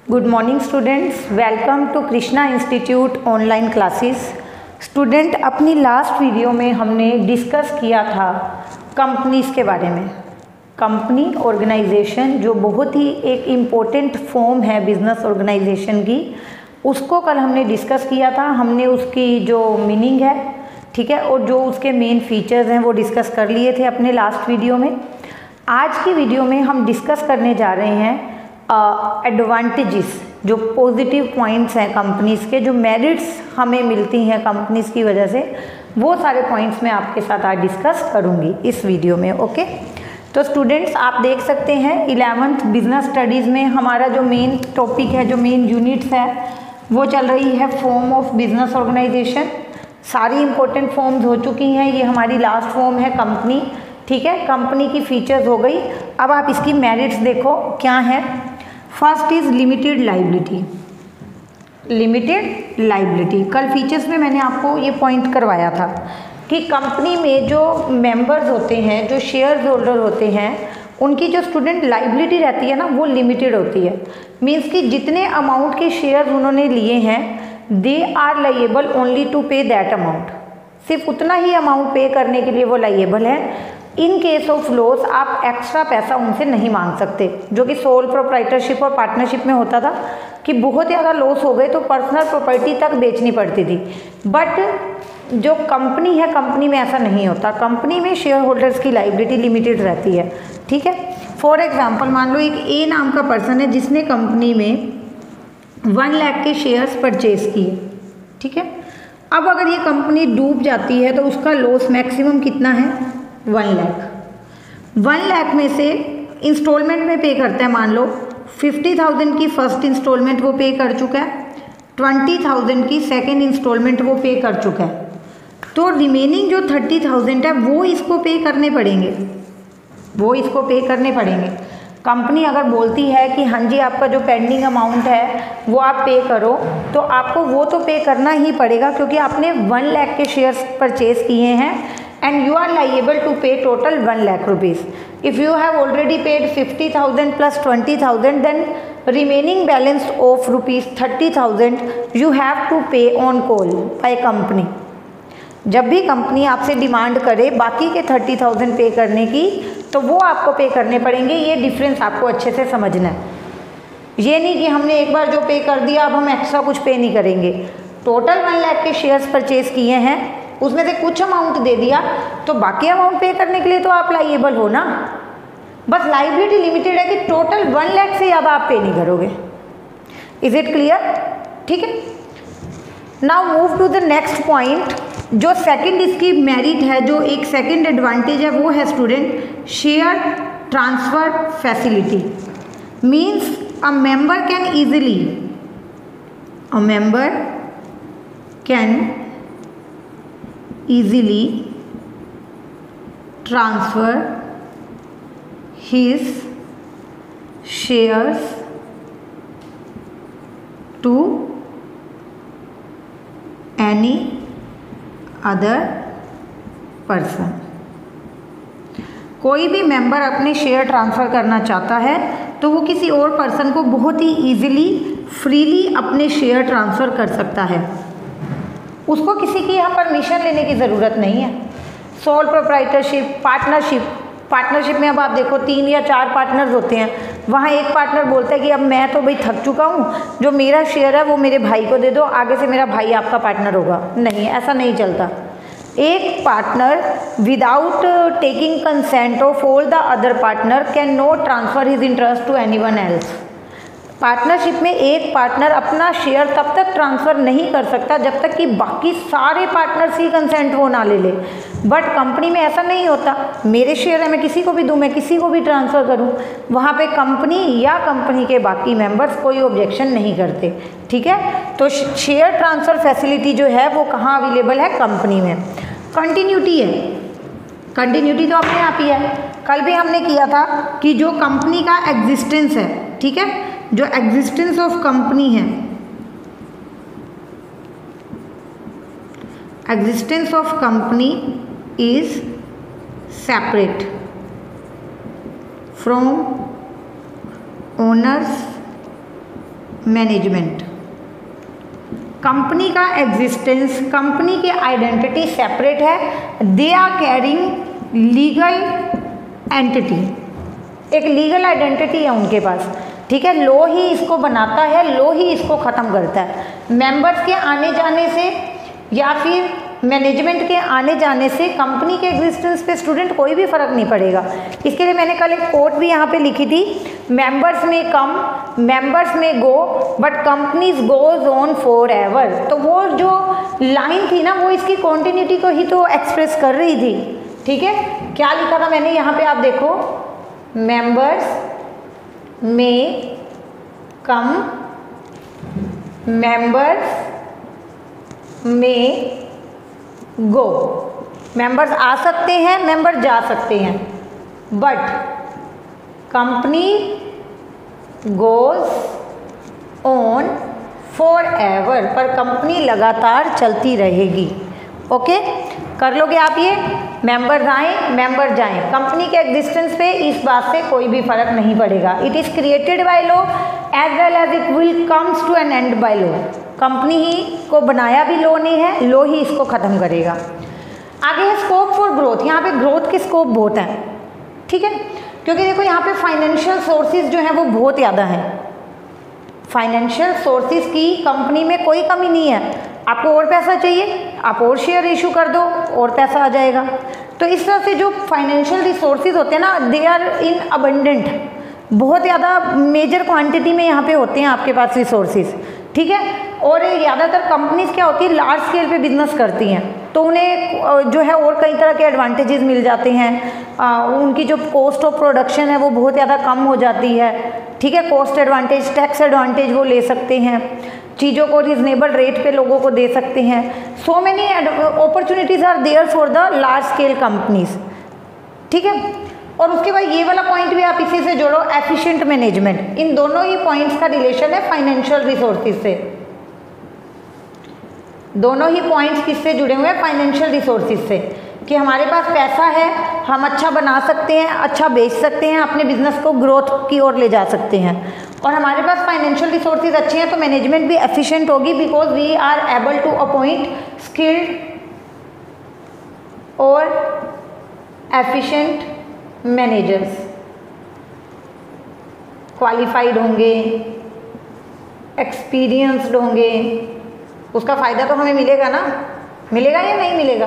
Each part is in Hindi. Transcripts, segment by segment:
Good morning students, welcome to Krishna institute online classes. Student, अपनी लास्ट वीडियो में हमने डिस्कस किया था कंपनीज़ के बारे में। कंपनी ऑर्गेनाइजेशन जो बहुत ही एक इम्पोर्टेंट फॉर्म है बिजनेस ऑर्गेनाइजेशन की, उसको कल हमने डिस्कस किया था। हमने उसकी जो मीनिंग है, ठीक है, और जो उसके मेन फीचर्स हैं वो डिस्कस कर लिए थे अपने लास्ट वीडियो में। आज की वीडियो में हम डिस्कस करने जा रहे हैं एडवांटेजेस, जो पॉजिटिव पॉइंट्स हैं कंपनीज़ के, जो मेरिट्स हमें मिलती हैं कंपनीज़ की वजह से, वो सारे पॉइंट्स मैं आपके साथ आज डिस्कस करूँगी इस वीडियो में। ओके, तो स्टूडेंट्स आप देख सकते हैं 11th बिजनेस स्टडीज़ में हमारा जो मेन टॉपिक है, जो मेन यूनिट्स है, वो चल रही है फॉर्म ऑफ बिजनेस ऑर्गेनाइजेशन। सारी इंपॉर्टेंट फॉर्म्स हो चुकी हैं, ये हमारी लास्ट फॉर्म है कंपनी, ठीक है। कंपनी की फीचर्स हो गई, अब आप इसकी मेरिट्स देखो क्या है। First is limited liability. Limited liability, कल फीचर्स में मैंने आपको ये पॉइंट करवाया था कि कंपनी में जो मेंबर्स होते हैं, जो शेयर होल्डर होते हैं, उनकी जो स्टूडेंट लाइबिलिटी रहती है ना, वो लिमिटेड होती है। मीन्स कि जितने अमाउंट के शेयर उन्होंने लिए हैं, दे आर लाइएबल ओनली टू पे दैट अमाउंट। सिर्फ उतना ही अमाउंट पे करने के लिए वो लाइएबल है। इन केस ऑफ लॉस आप एक्स्ट्रा पैसा उनसे नहीं मांग सकते, जो कि सोल प्रोप्राइटरशिप और पार्टनरशिप में होता था कि बहुत ज़्यादा लॉस हो गए तो पर्सनल प्रॉपर्टी तक बेचनी पड़ती थी। बट जो कंपनी है, कंपनी में ऐसा नहीं होता। कंपनी में शेयर होल्डर्स की लाइबिलिटी लिमिटेड रहती है, ठीक है। फॉर एग्जाम्पल, मान लो एक ए नाम का पर्सन है जिसने कंपनी में 1 लाख के शेयर्स परचेज किए, ठीक है। अब अगर ये कंपनी डूब जाती है तो उसका लॉस मैक्सिमम कितना है? 1 लाख। 1 लाख में से इंस्टॉलमेंट में पे करता है, मान लो 50,000 की फर्स्ट इंस्टॉलमेंट वो पे कर चुका है, 20,000 की सेकेंड इंस्टॉलमेंट वो पे कर चुका है, तो रिमेनिंग जो 30,000 है वो इसको पे करने पड़ेंगे, वो इसको पे करने पड़ेंगे। कंपनी अगर बोलती है कि हाँ जी आपका जो पेंडिंग अमाउंट है वो आप पे करो, तो आपको वो तो पे करना ही पड़ेगा, क्योंकि आपने 1 लाख के शेयर्स परचेज किए हैं and you are liable to pay total 1 lakh rupees. If you have already paid 50,000 plus 20,000, then remaining balance of rupees 30,000 you have to pay on call by company. जब भी कंपनी आपसे डिमांड करे बाकी के 30,000 पे करने की, तो वो आपको पे करने पड़ेंगे। ये डिफरेंस आपको अच्छे से समझना है। ये नहीं कि हमने एक बार जो पे कर दिया अब हम एक्स्ट्रा कुछ पे नहीं करेंगे। टोटल 1 लाख के शेयर्स परचेज किए हैं, उसमें से कुछ अमाउंट दे दिया तो बाकी अमाउंट पे करने के लिए तो आप लाइएबल हो ना। बस लाइबिलिटी लिमिटेड है कि टोटल 1 लाख से ज़्यादा आप पे नहीं करोगे। Is it clear? ठीक है। Now move to the next point. जो सेकंड इसकी मेरिट है, जो एक सेकंड एडवांटेज है, वो है student share transfer facility. Means a member can easily transfer his shares to any other person। कोई भी मेंबर अपने शेयर ट्रांसफ़र करना चाहता है तो वो किसी और पर्सन को बहुत ही ईजिली, फ्रीली अपने शेयर ट्रांसफ़र कर सकता है। उसको किसी की यहाँ परमिशन लेने की ज़रूरत नहीं है। सोल प्रोप्राइटरशिप, पार्टनरशिप में अब आप देखो 3 या 4 पार्टनर्स होते हैं। वहाँ एक पार्टनर बोलता है कि अब मैं तो भाई थक चुका हूँ, जो मेरा शेयर है वो मेरे भाई को दे दो, आगे से मेरा भाई आपका पार्टनर होगा। नहीं, ऐसा नहीं चलता। एक partner without taking consent of all the other partner can not transfer his interest to anyone else. Partnership में एक पार्टनर अपना शेयर तब तक ट्रांसफ़र नहीं कर सकता जब तक कि बाकी सारे पार्टनर्स की कंसेंट वो ना ले ले। बट कंपनी में ऐसा नहीं होता। मेरे शेयर है, मैं किसी को भी दूँ, मैं किसी को भी ट्रांसफ़र करूँ, वहाँ पे कंपनी या कंपनी के बाकी मेंबर्स कोई ऑब्जेक्शन नहीं करते, ठीक है। तो शेयर ट्रांसफ़र फैसिलिटी जो है वो कहाँ अवेलेबल है? कंपनी में। कंटिन्यूटी है, कंटिन्यूटी तो अपने आप ही है। कल भी हमने किया था कि जो कंपनी का एग्जिस्टेंस है, ठीक है, जो एग्जिस्टेंस ऑफ कंपनी है, existence of company is separate from owners management. Company का एग्जिस्टेंस, कंपनी की आइडेंटिटी सेपरेट है। They are carrying legal entity, एक लीगल आइडेंटिटी है उनके पास, ठीक है। लॉ ही इसको बनाता है, लॉ ही इसको ख़त्म करता है। मेंबर्स के आने जाने से या फिर मैनेजमेंट के आने जाने से कंपनी के एग्जिस्टेंस पे स्टूडेंट कोई भी फ़र्क नहीं पड़ेगा। इसके लिए मैंने कल एक कोट भी यहाँ पे लिखी थी, मेंबर्स में come, members may go, but companies goes on forever. तो वो जो लाइन थी ना, वो इसकी कॉन्टिन्यूटी को ही तो एक्सप्रेस कर रही थी, ठीक है। क्या लिखा था मैंने यहाँ पे, आप देखो, मेंबर्स में कम, मेंबर्स में गो, मेंबर्स आ सकते हैं, मेंबर जा सकते हैं, but company goes on for ever, पर कंपनी लगातार चलती रहेगी। ओके, कर लोगे आप ये, मेंबर्स आए मेंबर जाएं, कंपनी के एग्जिस्टेंस पे इस बात से कोई भी फर्क नहीं पड़ेगा। It is created by law as well as it will comes to an end by law. Company ही को बनाया भी लॉ ने है, लॉ ही इसको ख़त्म करेगा। आगे है स्कोप फॉर ग्रोथ। यहाँ पे ग्रोथ के स्कोप बहुत हैं, ठीक है, क्योंकि देखो यहाँ पे फाइनेंशियल सोर्सेज जो हैं वो बहुत ज़्यादा हैं। फाइनेंशियल सोर्सेज की कंपनी में कोई कमी नहीं है। आपको और पैसा चाहिए, आप और शेयर इशू कर दो, और पैसा आ जाएगा। तो इस तरह से जो फाइनेंशियल रिसोर्सेज होते हैं ना, दे आर इन अबंडेंट, बहुत ज़्यादा मेजर क्वांटिटी में यहाँ पे होते हैं आपके पास रिसोर्सेज, ठीक है। और ज़्यादातर कंपनीज क्या होती है, लार्ज स्केल पे बिजनेस करती हैं, तो उन्हें जो है और कई तरह के एडवांटेजेस मिल जाते हैं। उनकी जो कॉस्ट ऑफ प्रोडक्शन है वो बहुत ज़्यादा कम हो जाती है, ठीक है। कॉस्ट एडवांटेज, टैक्स एडवांटेज वो ले सकते हैं, चीज़ों को रिजनेबल रेट पे लोगों को दे सकते हैं। So many opportunities are there for the large scale companies, ठीक है। और उसके बाद ये वाला पॉइंट भी आप इसी से जोड़ो, एफिशिएंट मैनेजमेंट। इन दोनों ही पॉइंट्स का रिलेशन है फाइनेंशियल रिसोर्सेज से। दोनों ही पॉइंट्स किससे जुड़े हुए हैं, फाइनेंशियल रिसोर्सेज से, कि हमारे पास पैसा है, हम अच्छा बना सकते हैं, अच्छा बेच सकते हैं, अपने बिजनेस को ग्रोथ की ओर ले जा सकते हैं। और हमारे पास फाइनेंशियल रिसोर्सेज अच्छे हैं तो मैनेजमेंट भी एफिशिएंट होगी, because we are able to appoint skilled और एफिशिएंट मैनेजर्स। क्वालिफाइड होंगे, एक्सपीरियंस्ड होंगे, उसका फ़ायदा तो हमें मिलेगा ना, मिलेगा या नहीं मिलेगा।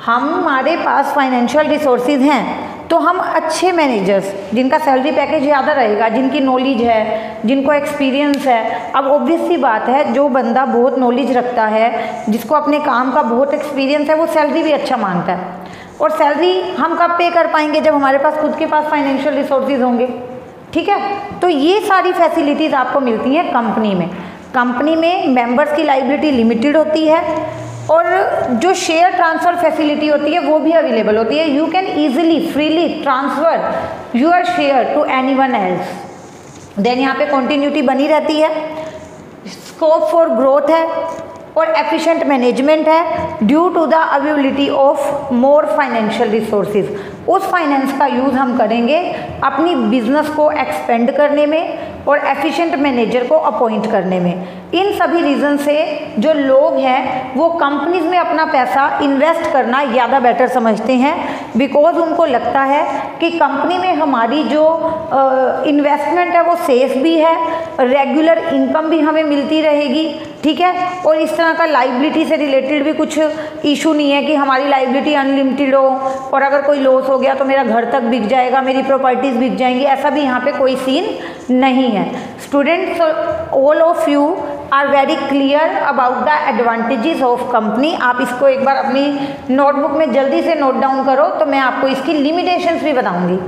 हमारे पास फाइनेंशियल रिसोर्सेज हैं तो हम अच्छे मैनेजर्स, जिनका सैलरी पैकेज ज़्यादा रहेगा, जिनकी नॉलेज है, जिनको एक्सपीरियंस है। अब ऑब्वियस सी बात है, जो बंदा बहुत नॉलेज रखता है, जिसको अपने काम का बहुत एक्सपीरियंस है, वो सैलरी भी अच्छा मांगता है। और सैलरी हम कब पे कर पाएंगे, जब हमारे पास खुद के पास फाइनेंशियल रिसोर्सेज होंगे, ठीक है। तो ये सारी फैसिलिटीज़ आपको मिलती हैं कंपनी में। कंपनी में मेंबर्स की लायबिलिटी लिमिटेड होती है, और जो शेयर ट्रांसफ़र फैसिलिटी होती है वो भी अवेलेबल होती है। You can easily freely transfer your share to anyone else. Then यहाँ पे कॉन्टिन्यूटी बनी रहती है, स्कोप फॉर ग्रोथ है, और एफिशिएंट मैनेजमेंट है due to the availability of more financial resources. उस फाइनेंस का यूज़ हम करेंगे अपनी बिजनेस को एक्सपेंड करने में और एफिशिएंट मैनेजर को अपॉइंट करने में। इन सभी रीज़न से जो लोग हैं वो कंपनीज में अपना पैसा इन्वेस्ट करना ज़्यादा बेटर समझते हैं, बिकॉज उनको लगता है कि कंपनी में हमारी जो इन्वेस्टमेंट है वो सेफ भी है, रेगुलर इनकम भी हमें मिलती रहेगी, ठीक है। और इस तरह का लाइबिलिटी से रिलेटेड भी कुछ इशू नहीं है कि हमारी लाइबिलिटी अनलिमिटेड हो और अगर कोई लॉस हो गया तो मेरा घर तक बिक जाएगा, मेरी प्रॉपर्टीज़ बिक जाएंगी, ऐसा भी यहाँ पे कोई सीन नहीं है। Students, all of you are very clear about the advantages of company. आप इसको एक बार अपनी नोटबुक में जल्दी से नोट डाउन करो, तो मैं आपको इसकी लिमिटेशंस भी बताऊंगी।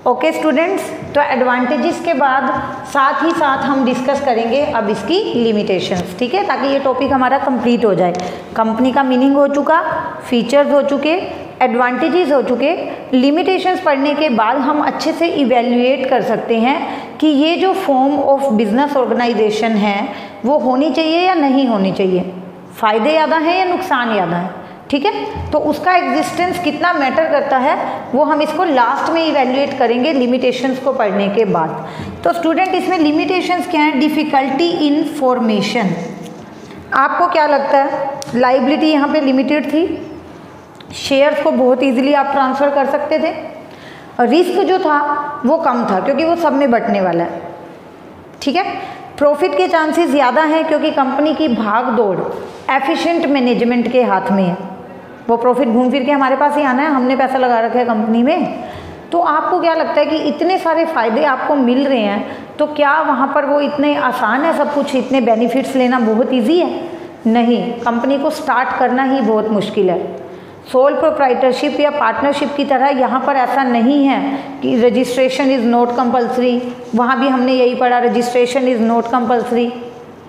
ओके स्टूडेंट्स, तो एडवांटेजेस के बाद साथ ही साथ हम डिस्कस करेंगे अब इसकी लिमिटेशंस, ठीक है, ताकि ये टॉपिक हमारा कंप्लीट हो जाए। कंपनी का मीनिंग हो चुका, फीचर्स हो चुके, एडवांटेजेस हो चुके। लिमिटेशंस पढ़ने के बाद हम अच्छे से इवेल्युएट कर सकते हैं कि ये जो फॉर्म ऑफ बिजनेस ऑर्गेनाइजेशन है वो होनी चाहिए या नहीं होनी चाहिए। फ़ायदे ज़्यादा हैं या नुकसान ज़्यादा है, ठीक है। तो उसका एग्जिस्टेंस कितना मैटर करता है वो हम इसको लास्ट में इवैल्यूएट करेंगे लिमिटेशंस को पढ़ने के बाद। तो स्टूडेंट इसमें लिमिटेशंस क्या है? Difficulty in formation. आपको क्या लगता है? लाइबिलिटी यहाँ पे लिमिटेड थी, शेयर्स को बहुत इजीली आप ट्रांसफ़र कर सकते थे, रिस्क जो था वो कम था क्योंकि वो सब में बंटने वाला है, ठीक है। प्रॉफिट के चांसेस ज़्यादा हैं क्योंकि कंपनी की भाग दौड़ एफिशिएंट मैनेजमेंट के हाथ में है। वो प्रॉफिट घूम फिर के हमारे पास ही आना है, हमने पैसा लगा रखा है कंपनी में। तो आपको क्या लगता है कि इतने सारे फ़ायदे आपको मिल रहे हैं तो क्या वहाँ पर वो इतने आसान है सब कुछ, इतने बेनिफिट्स लेना बहुत ईजी है? नहीं, कंपनी को स्टार्ट करना ही बहुत मुश्किल है। सोल प्रोप्राइटरशिप या पार्टनरशिप की तरह यहाँ पर ऐसा नहीं है कि रजिस्ट्रेशन इज़ नॉट कंपल्सरी, वहाँ भी हमने यही पढ़ा, रजिस्ट्रेशन इज़ नॉट कंपल्सरी,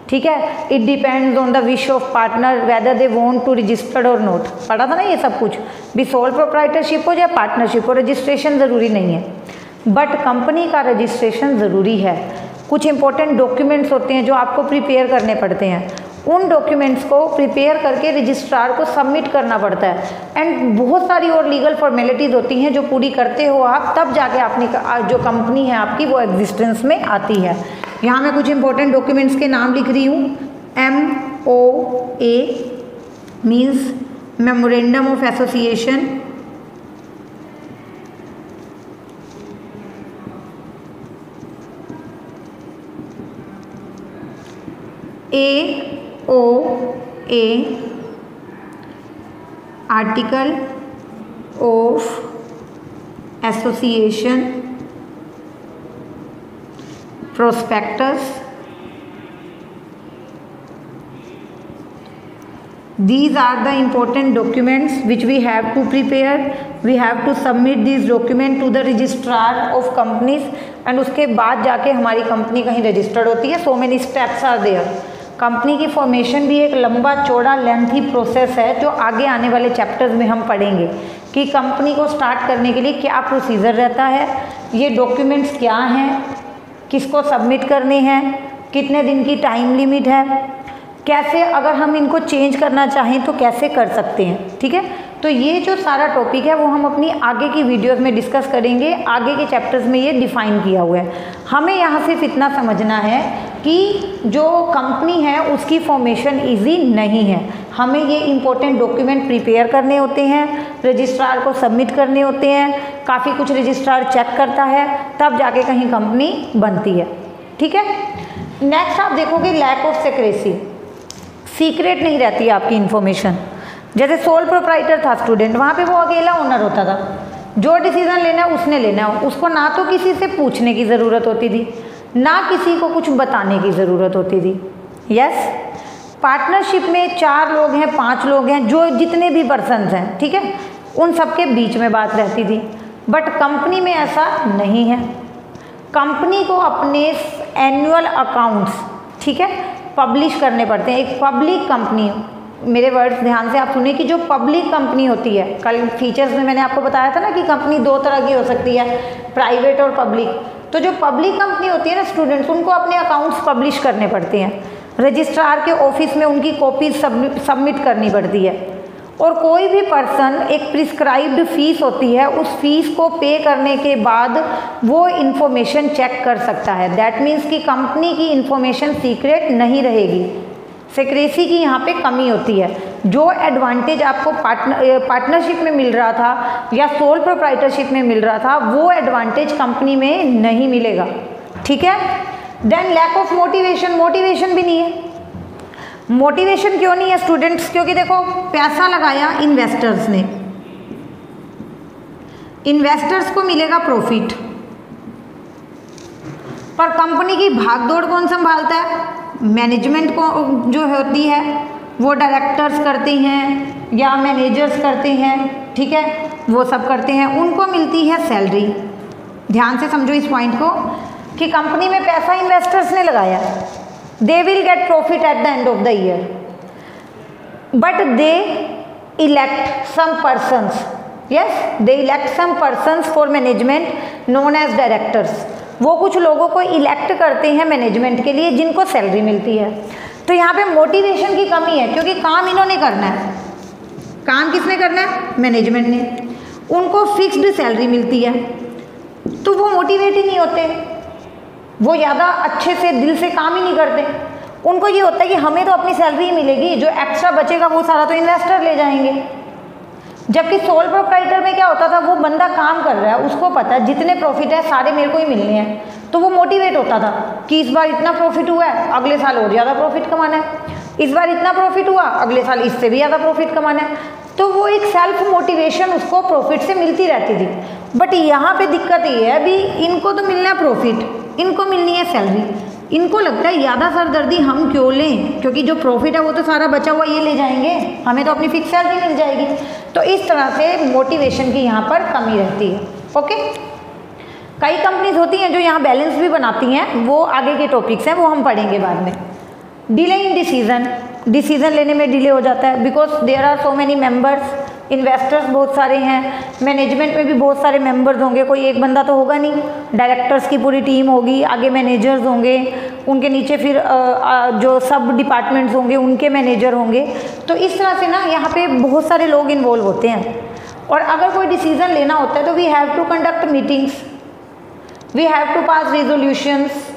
ठीक है। It depends on the wish of partner whether they want to registered और नॉट, पढ़ा था ना ये सब कुछ भी। सोल प्रोप्राइटरशिप हो या पार्टनरशिप हो, रजिस्ट्रेशन ज़रूरी नहीं है, बट कंपनी का रजिस्ट्रेशन ज़रूरी है। कुछ इंपॉर्टेंट डॉक्यूमेंट्स होते हैं जो आपको प्रिपेयर करने पड़ते हैं, उन डॉक्यूमेंट्स को प्रिपेयर करके रजिस्ट्रार को सबमिट करना पड़ता है। एंड बहुत सारी और लीगल फॉर्मेलिटीज़ होती हैं जो पूरी करते हो आप, तब जाके आपने जो कंपनी है आपकी वो एग्जिस्टेंस में आती है। यहाँ मैं कुछ इंपॉर्टेंट डॉक्यूमेंट्स के नाम लिख रही हूँ। MOA means memorandum of association, AOA article of association, prospectus, these are the important documents which we have to prepare. We have to submit these document to the registrar of companies and उसके बाद जाके हमारी कंपनी कहीं रजिस्टर्ड होती है। So many steps are there. Company की फॉर्मेशन भी एक लंबा चौड़ा लेंथी प्रोसेस है जो आगे आने वाले चैप्टर्स में हम पढ़ेंगे कि कंपनी को स्टार्ट करने के लिए क्या प्रोसीजर रहता है, ये डॉक्यूमेंट्स क्या हैं, किसको सबमिट करने हैं, कितने दिन की टाइम लिमिट है, कैसे अगर हम इनको चेंज करना चाहें तो कैसे कर सकते हैं, ठीक है। तो ये जो सारा टॉपिक है वो हम अपनी आगे की वीडियोस में डिस्कस करेंगे, आगे के चैप्टर्स में ये डिफ़ाइन किया हुआ है। हमें यहाँ सिर्फ इतना समझना है कि जो कंपनी है उसकी फॉर्मेशन इजी नहीं है, हमें ये इंपॉर्टेंट डॉक्यूमेंट प्रिपेयर करने होते हैं, रजिस्ट्रार को सबमिट करने होते हैं, काफ़ी कुछ रजिस्ट्रार चेक करता है, तब जाके कहीं कंपनी बनती है, ठीक है। नेक्स्ट आप देखोगे लैक ऑफ सिक्रेसी, सीक्रेट नहीं रहती है आपकी इन्फॉर्मेशन। जैसे सोल प्रोप्राइटर था स्टूडेंट, वहाँ पे वो अकेला ओनर होता था, जो डिसीजन लेना है उसने लेना है, उसको ना तो किसी से पूछने की ज़रूरत होती थी, ना किसी को कुछ बताने की ज़रूरत होती थी। यस, पार्टनरशिप में 4 लोग हैं, 5 लोग हैं, जो जितने भी पर्सन्स हैं, ठीक है, उन सबके बीच में बात रहती थी। बट कंपनी में ऐसा नहीं है। कंपनी को अपने एनुअल अकाउंट्स, ठीक है, पब्लिश करने पड़ते हैं। एक पब्लिक कंपनी, मेरे वर्ड्स ध्यान से आप सुनिए कि जो पब्लिक कंपनी होती है, कल फीचर्स में मैंने आपको बताया था ना कि कंपनी 2 तरह की हो सकती है, प्राइवेट और पब्लिक। तो जो पब्लिक कंपनी होती है ना स्टूडेंट्स, उनको अपने अकाउंट्स पब्लिश करने पड़ते हैं, रजिस्ट्रार के ऑफिस में उनकी कॉपीज सबमिट करनी पड़ती है। और कोई भी पर्सन, एक प्रिस्क्राइब्ड फीस होती है, उस फीस को पे करने के बाद वो इन्फॉर्मेशन चेक कर सकता है। दैट मीन्स कि कंपनी की इन्फॉर्मेशन सीक्रेट नहीं रहेगी, सिक्रेसी की यहाँ पे कमी होती है। जो एडवांटेज आपको पार्टनरशिप में मिल रहा था या सोल प्रोप्राइटरशिप में मिल रहा था, वो एडवांटेज कंपनी में नहीं मिलेगा, ठीक है। Then lack of motivation, motivation भी नहीं है। मोटिवेशन क्यों नहीं है स्टूडेंट्स? क्योंकि देखो पैसा लगाया इन्वेस्टर्स ने, इन्वेस्टर्स को मिलेगा प्रॉफिट, पर कंपनी की भागदौड़ कौन संभालता है? मैनेजमेंट को जो होती है वो डायरेक्टर्स करते हैं या मैनेजर्स करते हैं, ठीक है, वो सब करते हैं, उनको मिलती है सैलरी। ध्यान से समझो इस पॉइंट को कि कंपनी में पैसा इन्वेस्टर्स ने लगाया, they will get profit at the end of the year, but they elect some persons, yes, they elect some persons for management known as directors. वो कुछ लोगों को इलेक्ट करते हैं मैनेजमेंट के लिए जिनको सैलरी मिलती है। तो यहाँ पे मोटिवेशन की कमी है, क्योंकि काम इन्होंने करना है। काम किसने करना है? मैनेजमेंट ने। उनको फिक्स्ड सैलरी मिलती है, तो वो मोटिवेट ही नहीं होते, वो ज़्यादा अच्छे से दिल से काम ही नहीं करते। उनको ये होता है कि हमें तो अपनी सैलरी ही मिलेगी, जो एक्स्ट्रा बचेगा वो सारा तो इन्वेस्टर ले जाएंगे। जबकि सोल प्रोप्राइटर में क्या होता था, वो बंदा काम कर रहा है, उसको पता है जितने प्रॉफिट है सारे मेरे को ही मिलने हैं, तो वो मोटिवेट होता था कि इस बार इतना प्रॉफिट हुआ है, अगले साल और ज़्यादा प्रॉफिट कमाना है, इस बार इतना प्रॉफिट हुआ, अगले साल इससे भी ज़्यादा प्रॉफिट कमाना है। तो वो एक सेल्फ मोटिवेशन उसको प्रॉफिट से मिलती रहती थी। बट यहाँ पे दिक्कत ये है, अभी इनको तो मिलना है प्रॉफिट, इनको मिलनी है सैलरी, इनको लगता है ज़्यादा सरदर्दी हम क्यों लें, क्योंकि जो प्रॉफिट है वो तो सारा बचा हुआ ये ले जाएंगे, हमें तो अपनी फिक्स सैलरी मिल जाएगी। तो इस तरह से मोटिवेशन की यहाँ पर कमी रहती है। ओके, कई कंपनीज होती हैं जो यहाँ बैलेंस भी बनाती हैं, वो आगे के टॉपिक्स हैं, वो हम पढ़ेंगे बाद में। डिले इन डिसीजन लेने में डिले हो जाता है, because there are so many members, investors बहुत सारे हैं, मैनेजमेंट में भी बहुत सारे मेंबर्स होंगे, कोई एक बंदा तो होगा नहीं, डायरेक्टर्स की पूरी टीम होगी, आगे मैनेजर्स होंगे, उनके नीचे फिर जो सब डिपार्टमेंट्स होंगे उनके मैनेजर होंगे। तो इस तरह से ना यहाँ पे बहुत सारे लोग इन्वॉल्व होते हैं, और अगर कोई डिसीजन लेना होता है तो we have to conduct meetings, we have to pass resolutions,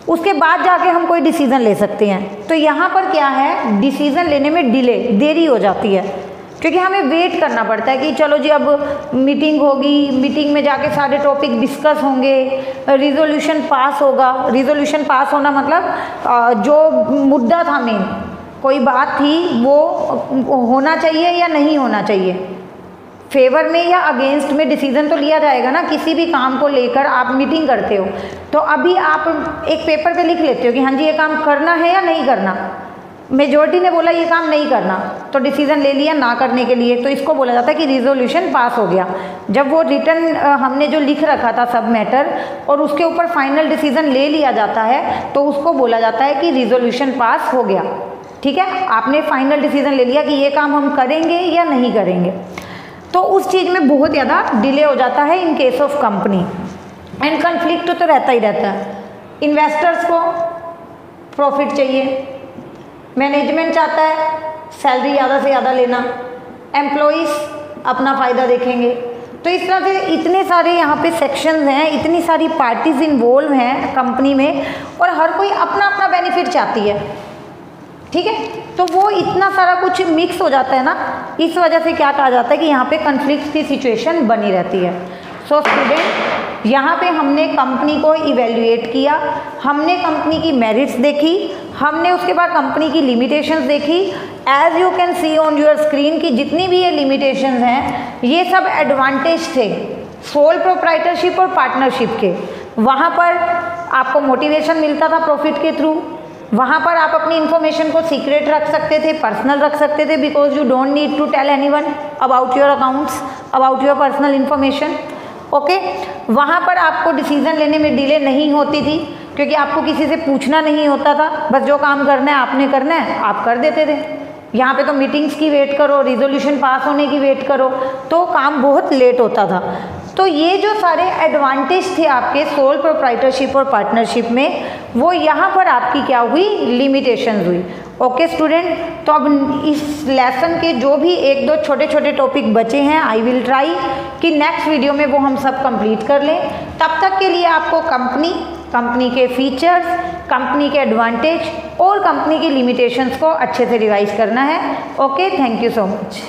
उसके बाद जाके हम कोई डिसीजन ले सकते हैं। तो यहाँ पर क्या है, डिसीजन लेने में डिले, देरी हो जाती है, क्योंकि हमें वेट करना पड़ता है कि चलो जी अब मीटिंग होगी, मीटिंग में जाके सारे टॉपिक डिस्कस होंगे, रिजोल्यूशन पास होगा। रिजोल्यूशन पास होना मतलब जो मुद्दा था मेन, कोई बात थी वो होना चाहिए या नहीं होना चाहिए, फेवर में या अगेंस्ट में डिसीजन तो लिया जाएगा ना। किसी भी काम को लेकर आप मीटिंग करते हो तो अभी आप एक पेपर पे लिख लेते हो कि हाँ जी ये काम करना है या नहीं करना। मेजॉरिटी ने बोला ये काम नहीं करना, तो डिसीजन ले लिया ना करने के लिए, तो इसको बोला जाता है कि रिजोल्यूशन पास हो गया। जब वो रिटर्न हमने जो लिख रखा था सब मैटर और उसके ऊपर फाइनल डिसीजन ले लिया जाता है तो उसको बोला जाता है कि रिजोल्यूशन पास हो गया। ठीक है, आपने फाइनल डिसीजन ले लिया कि ये काम हम करेंगे या नहीं करेंगे। तो उस चीज़ में बहुत ज़्यादा डिले हो जाता है in case of company. And conflict तो रहता ही रहता है। इन्वेस्टर्स को प्रॉफिट चाहिए, मैनेजमेंट चाहता है सैलरी ज़्यादा से ज़्यादा लेना, एम्प्लॉइज़ अपना फ़ायदा देखेंगे। तो इस तरह से इतने सारे यहाँ पे सेक्शंस हैं, इतनी सारी पार्टीज इन्वॉल्व हैं कंपनी में, और हर कोई अपना अपना बेनिफिट चाहती है। ठीक है, तो वो इतना सारा कुछ मिक्स हो जाता है ना, इस वजह से क्या कहा जाता है कि यहाँ पे कन्फ्लिक्ट की सिचुएशन बनी रहती है। सो स्टूडेंट, यहाँ पे हमने कंपनी को इवेल्युएट किया, हमने कंपनी की मेरिट्स देखी, हमने उसके बाद कंपनी की लिमिटेशंस देखी। As you can see on your screen की जितनी भी ये लिमिटेशंस हैं ये सब एडवांटेज थे सोल प्रोप्राइटरशिप और पार्टनरशिप के। वहाँ पर आपको मोटिवेशन मिलता था प्रॉफिट के थ्रू, वहाँ पर आप अपनी इन्फॉर्मेशन को सीक्रेट रख सकते थे, पर्सनल रख सकते थे, because you don't need to tell anyone about your accounts, about your personal information. Okay, वहाँ पर आपको डिसीजन लेने में डिले नहीं होती थी, क्योंकि आपको किसी से पूछना नहीं होता था, बस जो काम करना है आपने करना है, आप कर देते थे। यहाँ पे तो मीटिंग्स की वेट करो, रिजोल्यूशन पास होने की वेट करो, तो काम बहुत लेट होता था। तो ये जो सारे एडवांटेज थे आपके सोल प्रोप्राइटरशिप और पार्टनरशिप में, वो यहाँ पर आपकी क्या हुई, लिमिटेशंस हुई। ओके स्टूडेंट, तो अब इस लेसन के जो भी एक दो छोटे छोटे टॉपिक बचे हैं, आई विल ट्राई कि नेक्स्ट वीडियो में वो हम सब कंप्लीट कर लें। तब तक के लिए आपको कंपनी के फीचर्स, कंपनी के एडवांटेज और कंपनी की लिमिटेशंस को अच्छे से रिवाइज करना है। Okay, thank you so much.